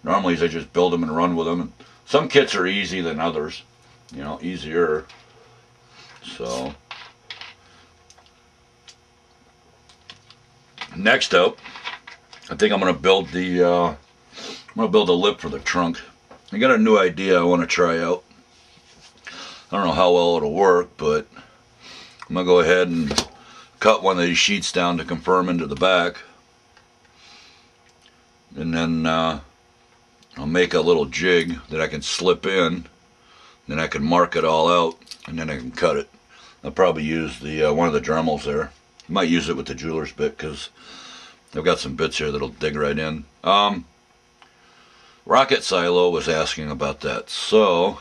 Normally I just build them and run with them. And some kits are easy than others, you know, easier. So next up, I think I'm gonna build the lip for the trunk. I got a new idea I want to try out. I don't know how well it'll work, but I'm gonna go ahead and cut one of these sheets down to confirm into the back, and then I'll make a little jig that I can slip in. Then I can mark it all out, and then I can cut it. I'll probably use the one of the Dremels there. I might use it with the jeweler's bit because I've got some bits here that'll dig right in. Rocket Silo was asking about that. So,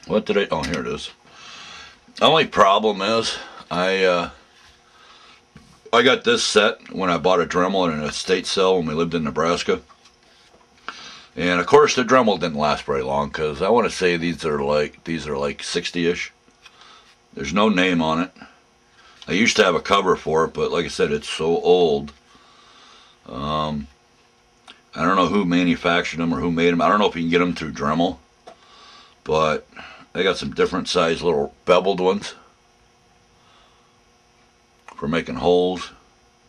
what did I... Oh, here it is. The only problem is, I got this set when I bought a Dremel in an estate sale when we lived in Nebraska. And of course the Dremel didn't last very long because I want to say these are like 60-ish. There's no name on it. I used to have a cover for it, but like I said, it's so old. I don't know who manufactured them or who made them. I don't know if you can get them through Dremel, but they got some different size little beveled ones for making holes.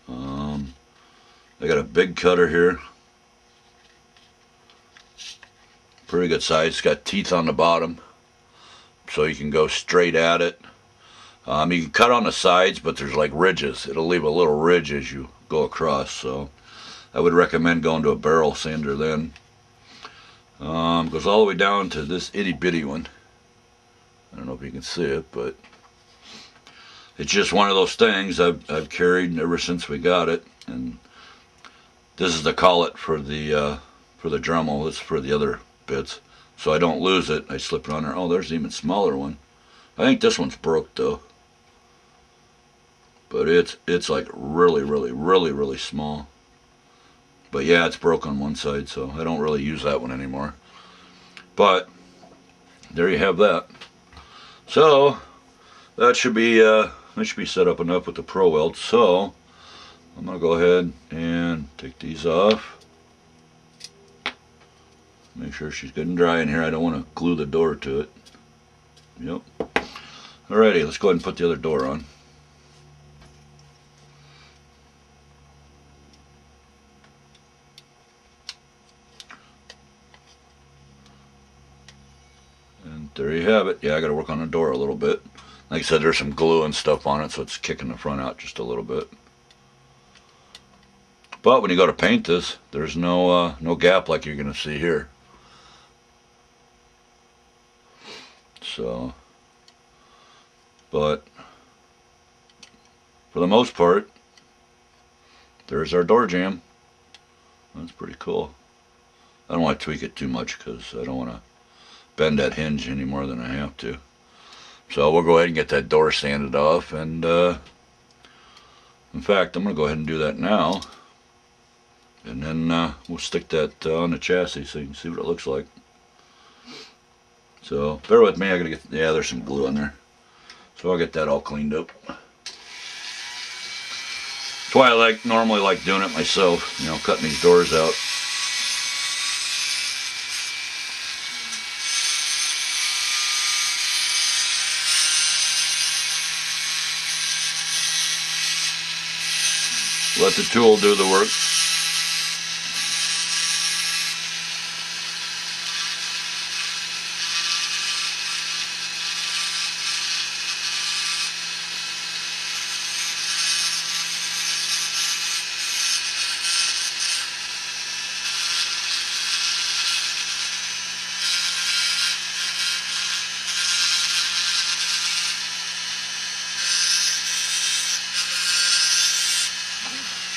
They got a big cutter here. Pretty good size. It's got teeth on the bottom, so you can go straight at it. You can cut on the sides, but there's like ridges. It'll leave a little ridge as you go across, so I would recommend going to a barrel sander then. Goes all the way down to this itty bitty one. I don't know if you can see it, but it's just one of those things I've carried ever since we got it. And this is the collet for the Dremel. It's for the other bits, so I don't lose it. I slip it on there. Oh, there's an even smaller one. I think this one's broke though, but it's like really small. But yeah, it's broke on one side, so I don't really use that one anymore. But there you have that. So that should be set up enough with the Pro Weld. So I'm gonna go ahead and take these off. Make sure she's good and dry in here. I don't want to glue the door to it. Yep. Alrighty, let's go ahead and put the other door on. And there you have it. Yeah, I got to work on the door a little bit. Like I said, there's some glue and stuff on it, so it's kicking the front out just a little bit. But when you go to paint this, there's no gap like you're going to see here. So, but for the most part, there's our door jamb. That's pretty cool. I don't want to tweak it too much because I don't want to bend that hinge any more than I have to. So we'll go ahead and get that door sanded off, and in fact, I'm going to go ahead and do that now, and then we'll stick that on the chassis so you can see what it looks like. So bear with me, I gotta get, yeah, there's some glue on there. So I'll get that all cleaned up. That's why I normally like doing it myself, you know, cutting these doors out. Let the tool do the work.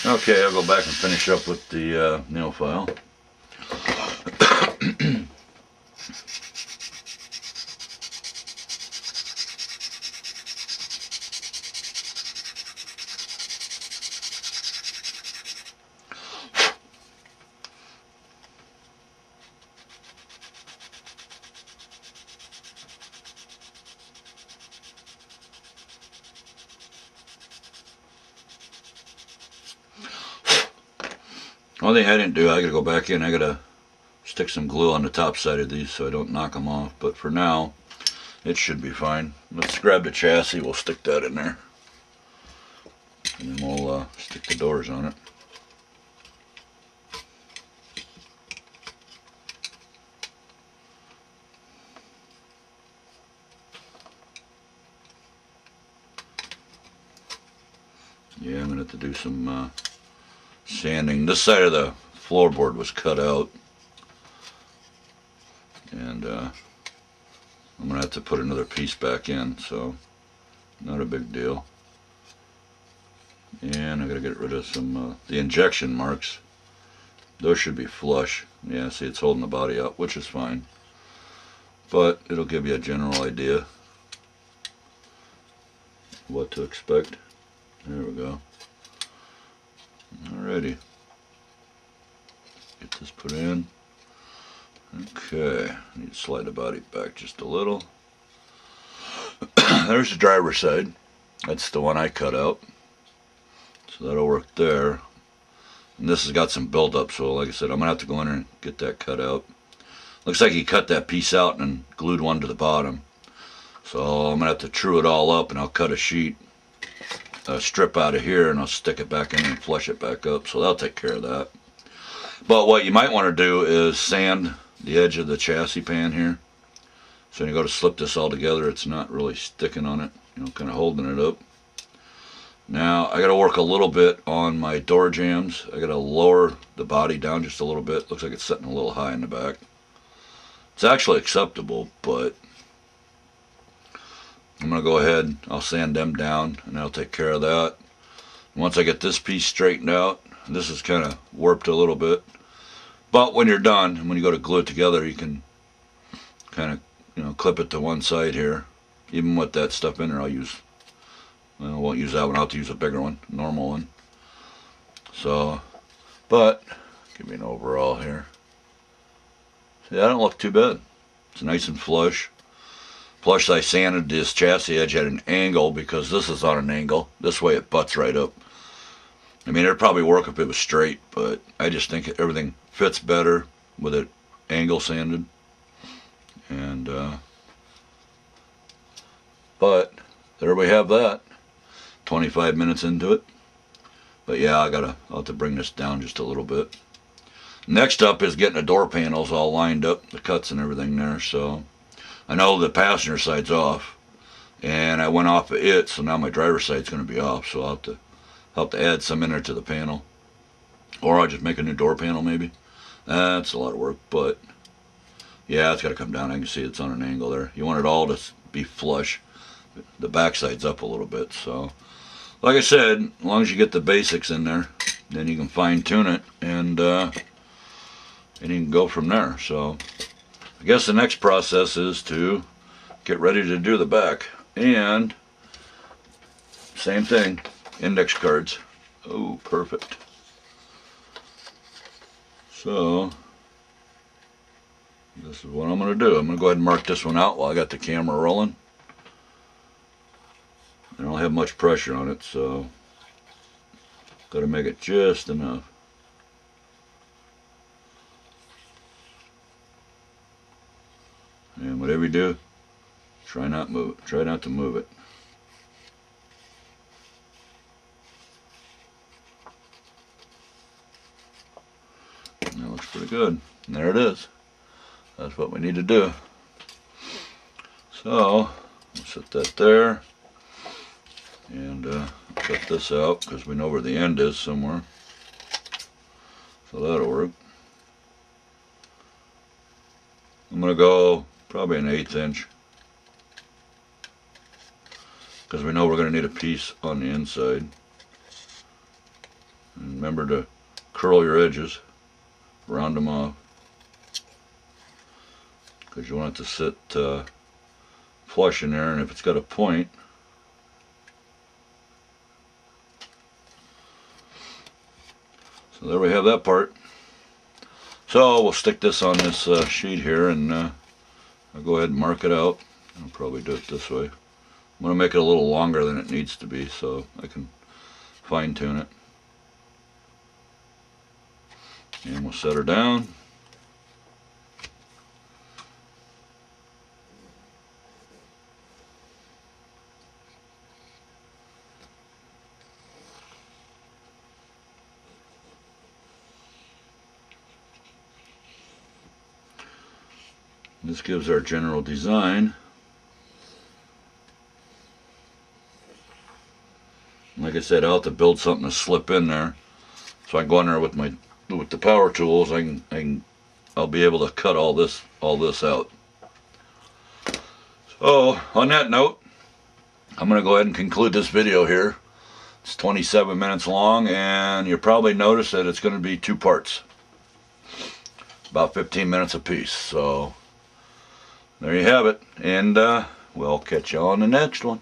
Okay, I'll go back and finish up with the nail file. One thing I didn't do, I gotta go back in, I gotta stick some glue on the top side of these so I don't knock them off, but for now it should be fine. Let's grab the chassis, we'll stick that in there, and then we'll stick the doors on it. Yeah, I'm going to have to do some sanding. This side of the floorboard was cut out, and I'm going to have to put another piece back in, so not a big deal. And I got to get rid of some the injection marks. Those should be flush. Yeah, see, it's holding the body up, which is fine, but it'll give you a general idea what to expect. There we go. Alrighty. Get this put in. Okay. Need to slide the body back just a little. There's the driver's side. That's the one I cut out. So that'll work there. And this has got some buildup, so like I said, I'm going to have to go in and get that cut out. Looks like he cut that piece out and glued one to the bottom. So I'm going to have to true it all up, and I'll cut a sheet. Strip out of here, and I'll stick it back in and flush it back up, so that'll take care of that. But what you might want to do is sand the edge of the chassis pan here, so when you go to slip this all together, it's not really sticking on it, you know, kind of holding it up. Now I got to work a little bit on my door jambs. I got to lower the body down just a little bit. Looks like it's sitting a little high in the back. It's actually acceptable, but I'm going to go ahead, I'll sand them down, and I'll take care of that. Once I get this piece straightened out, this is kind of warped a little bit, but when you're done, and when you go to glue it together, you can kind of, you know, clip it to one side here. Even with that stuff in there, I won't use that one, I'll have to use a bigger one, normal one. So, but, give me an overall here. See, that don't look too bad. It's nice and flush. Plus I sanded this chassis edge at an angle because this is on an angle. This way it butts right up. I mean, it'd probably work if it was straight, but I just think everything fits better with it angle sanded. And but there we have that. 25 minutes into it. But yeah, I'll have to bring this down just a little bit. Next up is getting the door panels all lined up, the cuts and everything there. So I know the passenger side's off, and I went off of it, so now my driver's side's going to be off, so I'll have to add some in there to the panel. Or I'll just make a new door panel maybe. That's a lot of work, but yeah, it's got to come down. I can see it's on an angle there. You want it all to be flush. The back side's up a little bit, so like I said, as long as you get the basics in there, then you can fine tune it, and you can go from there. So I guess the next process is to get ready to do the back, and same thing, index cards. Oh, perfect. So this is what I'm going to do. I'm going to go ahead and mark this one out while I got the camera rolling. I don't have much pressure on it, so got to make it just enough. And whatever you do, try not to move it. And that looks pretty good. And there it is. That's what we need to do. So, we'll set that there. And cut this out because we know where the end is somewhere. So that'll work. I'm going to go probably an 1/8 inch, because we know we're going to need a piece on the inside. And remember to curl your edges, round them off, because you want it to sit flush in there, and if it's got a point, so there we have that part. So we'll stick this on this sheet here, and I'll go ahead and mark it out. I'll probably do it this way. I'm going to make it a little longer than it needs to be so I can fine tune it. And we'll set her down. This gives our general design. Like I said, I'll have to build something to slip in there, so I can go in there with the power tools. I'll be able to cut all this out. So on that note, I'm going to go ahead and conclude this video here. It's 27 minutes long, and you'll probably notice that it's going to be 2 parts, about 15 minutes apiece. So there you have it, and we'll catch you on the next one.